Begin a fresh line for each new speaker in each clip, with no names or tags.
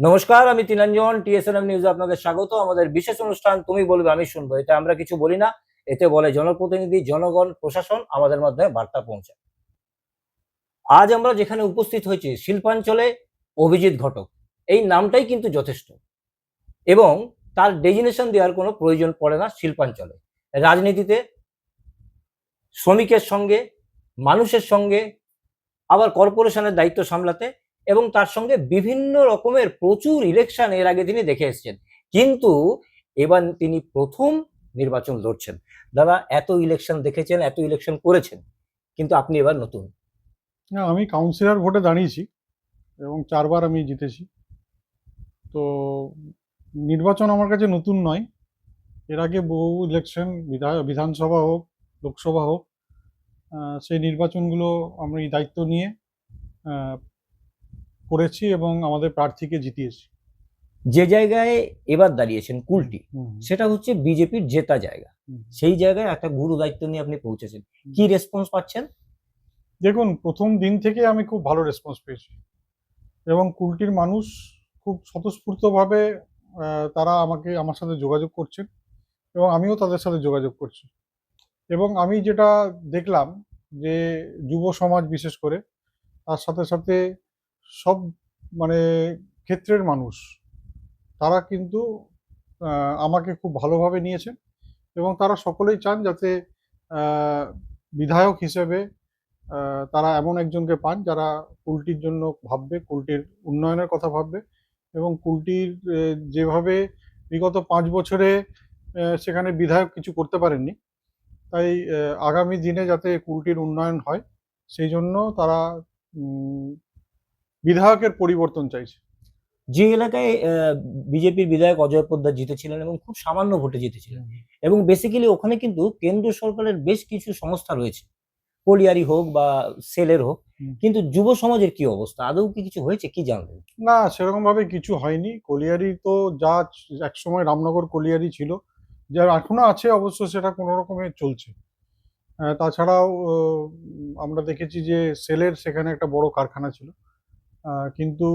নমস্কার, আমি তিলাঞ্জন টিএসএনএম নিউজে আপনাদের স্বাগত। আমাদের বিশেষ অনুষ্ঠান তুমি বলবে আমি শুনবো। এটা আমরা কিছু বলি না, এতে বলে জনপ্রতিনিধি, জনগণ, প্রশাসন আমাদের মাধ্যমে বার্তা পৌঁছায়। আজ আমরা যেখানে উপস্থিত হয়েছি শিল্পাঞ্চলে অভিজিৎ ঘটক, এই নামটাই কিন্তু যথেষ্ট এবং তার ডেজিনেশন দেওয়ার কোনো প্রয়োজন পড়ে না। শিল্পাঞ্চলে রাজনীতিতে শ্রমিকের সঙ্গে, মানুষের সঙ্গে, আবার কর্পোরেশনের দায়িত্ব সামলাতে এবং তার সঙ্গে বিভিন্ন রকমের প্রচুর ইলেকশন এর আগে তিনি দেখে এসেছেন, কিন্তু এবার তিনি প্রথম নির্বাচন লড়ছেন। দাদা, এত ইলেকশন দেখেছেন, এত ইলেকশন করেছেন, কিন্তু আপনি এবার নতুন।
না, আমি কাউন্সিলর ভোটে দাঁড়িয়েছি এবং 4বার আমি জিতেছি। তো নির্বাচন আমার কাছে নতুন নয়। এর আগে বহু ইলেকশন, বিধানসভা হোক, লোকসভা হোক, সেই নির্বাচনগুলো আমরা এই দায়িত্ব নিয়ে আহ, করেছি এবং আমাদের প্রার্থীকে জিতিয়েছি।
যে জায়গায় এবার দাঁড়িয়েছেন কুলটি,
হুম,
সেটা হচ্ছে বিজেপির জেতা জায়গা।
হুম,
সেই জায়গায় একটা গুরু দায়িত্ব নিয়ে আপনি পৌঁছেছেন, কি রেসপন্স পাচ্ছেন?
দেখুন, প্রথম দিন থেকে আমি খুব ভালো রেসপন্স পেয়েছি এবং কুলটির মানুষ খুব স্বতঃস্ফূর্তভাবে তারা আমার সাথে যোগাযোগ করছেন এবং আমিও তাদের সাথে যোগাযোগ করছি। এবং আমি যেটা দেখলাম যে যুব সমাজ বিশেষ করে, তার সাথে সাথে সব মানে ক্ষেত্রের মানুষ, তারা কিন্তু আমাকে খুব ভালোভাবে নিয়েছেন এবং তারা সকলেই চান যাতে আহ, বিধায়ক হিসেবে তারা এমন একজনকে পান যারা কুলটির জন্য ভাববে, কুলটির উন্নয়নের কথা ভাববে এবং কুলটির যেভাবে বিগত 5 বছরে সেখানে বিধায়ক কিছু করতে পারেননি, তাই আগামী দিনে যাতে কুলটির উন্নয়ন হয় সেই জন্য তারা উম, বিধায়কের পরিবর্তন চাইছে।
যে এলাকায় বিজেপির বিধায়ক অজয় পোদ্দার জিতেছিলেন এবং খুব সামান্য ভোটে জিতেছিলেন, এবং বেসিক্যালি ওখানে কিন্তু কেন্দ্র সরকারের বেশ কিছু সংস্থা রয়েছে, কলিয়ারি হোক বা সেলের হোক,
হুম।
কিন্তু যুব সমাজের কি অবস্থা? আদৌ কি কিছু হয়েছে, কি জানবেন?
না, সেরকম ভাবে কিছু হয়নি। কলিয়ারি তো যা একসময় রামনগর কলিয়ারি ছিল, যা এখনো আছে অবশ্য, সেটা কোনো রকমে চলছে। তাছাড়াও আমরা দেখেছি যে সেলের সেখানে একটা বড় কারখানা ছিল, কিন্তু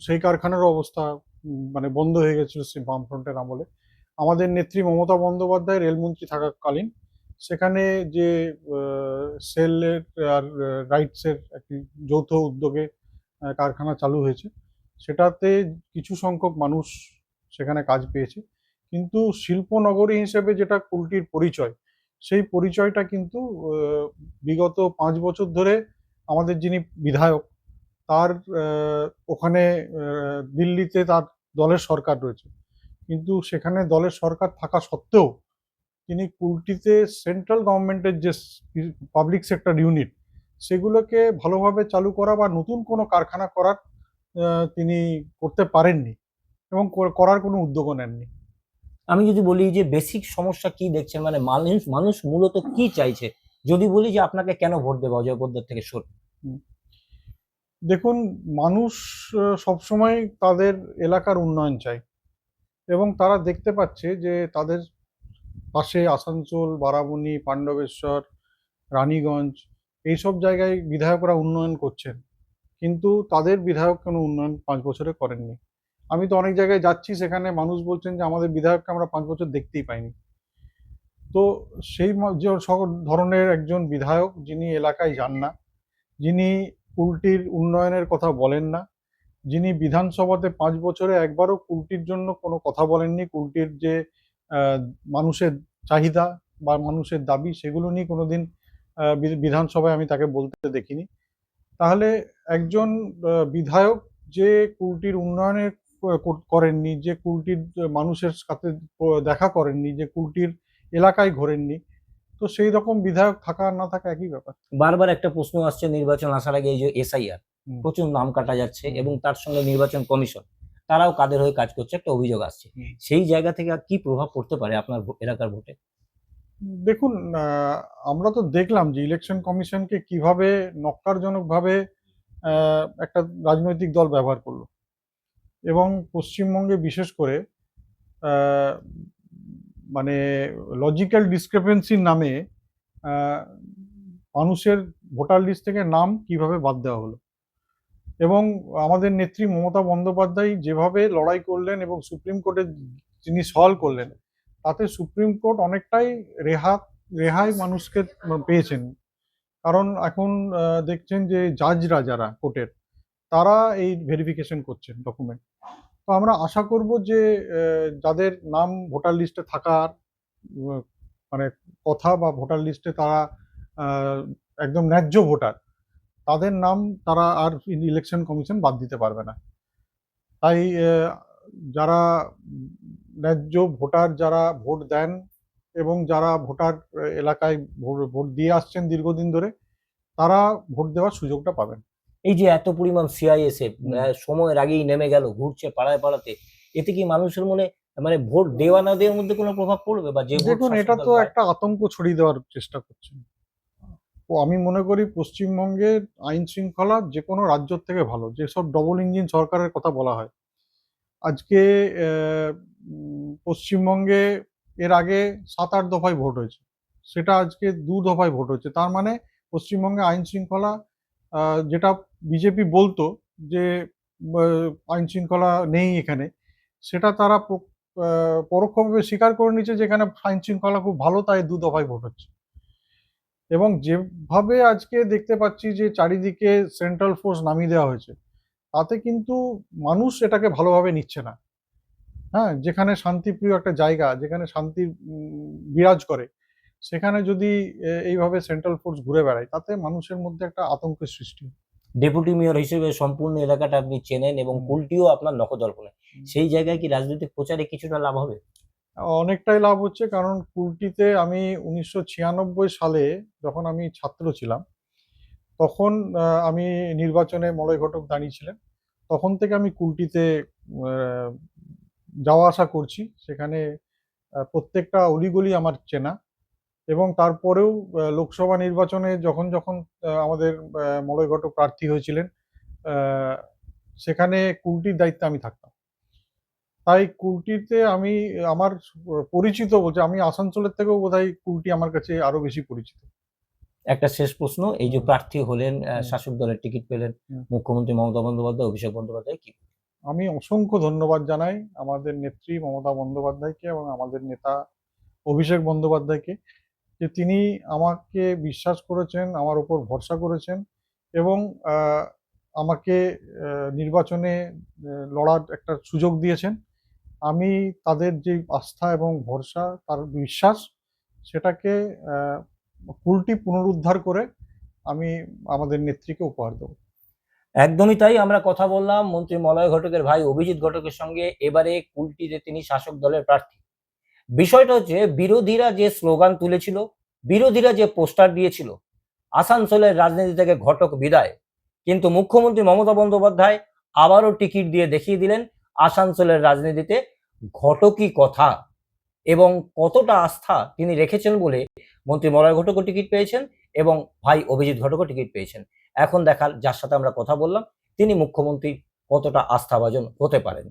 সেই কারখানার অবস্থা মানে বন্ধ হয়ে গেছিল সেই বামফ্রন্টের আমলে। আমাদের নেত্রী মমতা বন্দ্যোপাধ্যায় রেলমন্ত্রী থাকাকালীন সেখানে যে সেলের আর রাইটসের একটি যৌথ উদ্যোগে কারখানা চালু হয়েছে, সেটাতে কিছু সংখ্যক মানুষ সেখানে কাজ পেয়েছে। কিন্তু শিল্পনগরী হিসেবে যেটা কুলটির পরিচয়, সেই পরিচয়টা কিন্তু বিগত 5 বছর ধরে আমাদের যিনি বিধায়ক, তার ওখানে দিল্লিতে তার দলের সরকার রয়েছে, কিন্তু সেখানে দলের সরকার থাকা সত্ত্বেও তিনি কুলটিতে সেন্ট্রাল গভর্নমেন্টের যে পাবলিক সেক্টর ইউনিট, সেগুলোকে ভালোভাবে চালু করা বা নতুন কোনো কারখানা করার তিনি করতে পারেননি এবং করার কোনো উদ্যোগও নেননি।
আমি যদি বলি যে বেসিক সমস্যা কি দেখছেন, মানে মানুষ মানুষ মূলত কি চাইছে, যদি বলি যে আপনাকে কেন ভোট দেবে অজয় পোদ্দার থেকে সরে?
হুম। দেখুন, মানুষ সবসময় তাদের এলাকার উন্নয়ন চায় এবং তারা দেখতে পাচ্ছে যে তাদের পাশে আসানসোল, বারাবণী, পাণ্ডবেশ্বর, রানীগঞ্জ, এইসব জায়গায় বিধায়করা উন্নয়ন করছেন, কিন্তু তাদের বিধায়ক কোনো উন্নয়ন 5 বছরে করেননি। আমি তো অনেক জায়গায় যাচ্ছি, সেখানে মানুষ বলছেন যে আমাদের বিধায়ককে আমরা 5 বছর দেখতেই পাইনি। তো সেই যে ধরনের একজন বিধায়ক যিনি এলাকায় যান না, যিনি কুলটির উন্নয়নের কথা বলেন না, যিনি বিধানসভাতে 5 বছরে একবারও কুলটির জন্য কোনো কথা বলেননি, কুলটির যে আহ, মানুষের চাহিদা বা মানুষের দাবি সেগুলো নিয়ে কোনোদিন বিধানসভায় আমি তাকে বলতে দেখিনি, তাহলে একজন বিধায়ক যে কুলটির উন্নয়নে করেননি, যে কুলটির মানুষের সাথে দেখা করেননি, যে কুলটির এলাকায় ঘোরেননি, তো সেই রকম বিধায়ক থাকা আর না থাকা একই ব্যাপার।
বারবার একটা প্রশ্ন আসছে নির্বাচন আসার আগে, এই যে এসআইআর,
হুম,
প্রচুর নাম কাটা যাচ্ছে
হুম,
এবং তার সঙ্গে নির্বাচন কমিশন, তারাও কাদের হয়ে কাজ করছে একটা অভিযোগ আসছে।
হুম।
সেই জায়গা থেকে আর কি প্রভাব পড়তে পারে আপনার এলাকার ভোটে?
দেখুন, আমরা তো দেখলাম যে ইলেকশন কমিশনকে কিভাবে নক্কারজনকভাবে একটা রাজনৈতিক দল ব্যবহার করলো এবং পশ্চিমবঙ্গে বিশেষ করে আহ, মানে লজিক্যাল ডিসক্রিপেন্সির নামে আহ, মানুষের ভোটার লিস্ট থেকে নাম কিভাবে বাদ দেওয়া হলো এবং আমাদের নেত্রী মমতা বন্দ্যোপাধ্যায় যেভাবে লড়াই করলেন এবং সুপ্রিম কোর্টে তিনি সওয়াল করলেন, তাতে সুপ্রিম কোর্ট অনেকটাই রেহাই মানুষকে পেয়েছেন। কারণ এখন দেখছেন যে জাজরা যারা কোর্টের, তারা এই ভেরিফিকেশন করছেন ডকুমেন্ট। তো আমরা আশা করব যে যাদের নাম ভোটার লিস্টে থাকার উম, মানে কথা বা ভোটার লিস্টে তারা আহ, একদম ন্যায্য ভোটার, তাদের নাম তারা আর ইলেকশন কমিশন বাদ দিতে পারবে না। তাই যারা ন্যায্য ভোটার, যারা ভোট দেন এবং যারা ভোটার এলাকায় ভোট দিয়ে আসছেন দীর্ঘদিন ধরে, তারা ভোট দেওয়ার সুযোগটা পাবেন।
এই যে এত পরিমাণ সিআইএসএফ
হুম।
সময়ের আগেই নেমে গেল, ঘুরছে পাড়ায় পাড়াতে, এতে কি মানুষের মনে মানে ভোট দেওয়া না দেওয়ার মধ্যে কোনো প্রভাব পড়বে, বা যে ভোট
দেখুন,
শাসক
এটা
দল
তো
পায়?
একটা আতঙ্ক ছড়িয়ে দেওয়ার চেষ্টা করছেন। তো আমি মনে করি পশ্চিমবঙ্গের আইন শৃঙ্খলা যে কোনো রাজ্যের থেকে ভালো। যেসব ডবল ইঞ্জিন সরকারের কথা বলা হয়, আজকে পশ্চিমবঙ্গে এর আগে ৭-৮ দফায় ভোট হয়েছে, সেটা আজকে ২ দফায় ভোট হচ্ছে। তার মানে পশ্চিমবঙ্গে আইন শৃঙ্খলা, যেটা বিজেপি বলতো যে আইন শৃঙ্খলা নেই এখানে, সেটা তারা পরোক্ষভাবে স্বীকার করে নিচ্ছে যে এখানে আইন শৃঙ্খলা খুব ভালো, তাই ২ দফায় ভোট হচ্ছে। এবং যেভাবে আজকে দেখতে পাচ্ছি যে চারিদিকে সেন্ট্রাল ফোর্স নামিয়ে দেওয়া হয়েছে, তাতে কিন্তু মানুষ এটাকে ভালোভাবে নিচ্ছে না। হ্যাঁ, যেখানে শান্তিপ্রিয় একটা জায়গা, যেখানে শান্তি বিরাজ করে, সেখানে যদি এইভাবে সেন্ট্রাল ফোর্স ঘুরে বেড়ায়, তাতে মানুষের মধ্যে একটা আতঙ্কের সৃষ্টি হয়।
ডেপুটি মেয়র হিসেবে সম্পূর্ণ এলাকাটা আপনি চেনেন এবং
হুম।
কুলটিও আপনার নখদর্পণে, সেই জায়গায় কি রাজনৈতিক প্রচারে কিছুটা লাভ হবে?
অনেকটাই লাভ হচ্ছে, কারণ কুলটিতে আমি ১৯৯৬ সালে যখন আমি ছাত্র ছিলাম, তখন আমি নির্বাচনে মলয় ঘটক দাঁড়িয়েছিলেন। তখন থেকে আমি কুলটিতে আহ, যাওয়া আসা করছি। সেখানে প্রত্যেকটা অলিগলি আমার চেনা। এবং তারপরেও লোকসভা নির্বাচনে যখন যখন আমাদের মলয় ঘটক প্রার্থী হয়েছিলেন, আহ, সেখানে কুলটির দায়িত্বে আমি থাকতাম। তাই কুলটিতে আমি আমার পরিচিত বলছে, আমি আসানসোলের থেকেও বোধহয় কুলটি আমার কাছে আরো বেশি পরিচিত।
একটা শেষ প্রশ্ন, এই যে
হুম।
প্রার্থী হলেন,
হুম।
শাসক দলের টিকিট পেলেন,
হুম।
মুখ্যমন্ত্রী মমতা বন্দ্যোপাধ্যায়, অভিষেক বন্দ্যোপাধ্যায়, কি
আমি অসংখ্য ধন্যবাদ জানাই আমাদের নেত্রী মমতা বন্দ্যোপাধ্যায়কে এবং আমাদের নেতা অভিষেক বন্দ্যোপাধ্যায়কে, যে তিনি আমাকে বিশ্বাস করেছেন, আমার উপর ভরসা করেছেন এবং আমাকে নির্বাচনে লড়ার একটা সুযোগ দিয়েছেন। আমি তাদের যে আস্থা এবং ভরসা, তার বিশ্বাস, সেটাকে কুলটি পুনরুদ্ধার করে আমি আমাদের নেত্রীকে উপহার দেবো।
একদমই তাই। আমরা কথা বললাম মন্ত্রী মলয় ঘটকের ভাই অভিজিৎ ঘটকের সঙ্গে। এবারে কুলটিতে তিনি শাসক দলের প্রার্থী। বিষয়টা হচ্ছে, বিরোধীরা যে স্লোগান তুলেছিল, বিরোধীরা যে পোস্টার দিয়েছিল, আসানসোলের রাজনীতি থেকে ঘটক বিদায়, কিন্তু মুখ্যমন্ত্রী মমতা বন্দ্যোপাধ্যায় আবারও টিকিট দিয়ে দেখিয়ে দিলেন আসানসোলের রাজনীতিতে ঘটকই কথা, এবং কতটা আস্থা তিনি রেখেছেন বলে মন্ত্রী মলয় ঘটকও টিকিট পেয়েছেন এবং ভাই অভিজিৎ ঘটকও টিকিট পেয়েছেন। এখন দেখার, যার সাথে আমরা কথা বললাম, তিনি মুখ্যমন্ত্রী কতটা আস্থাভাজন হতে পারেন।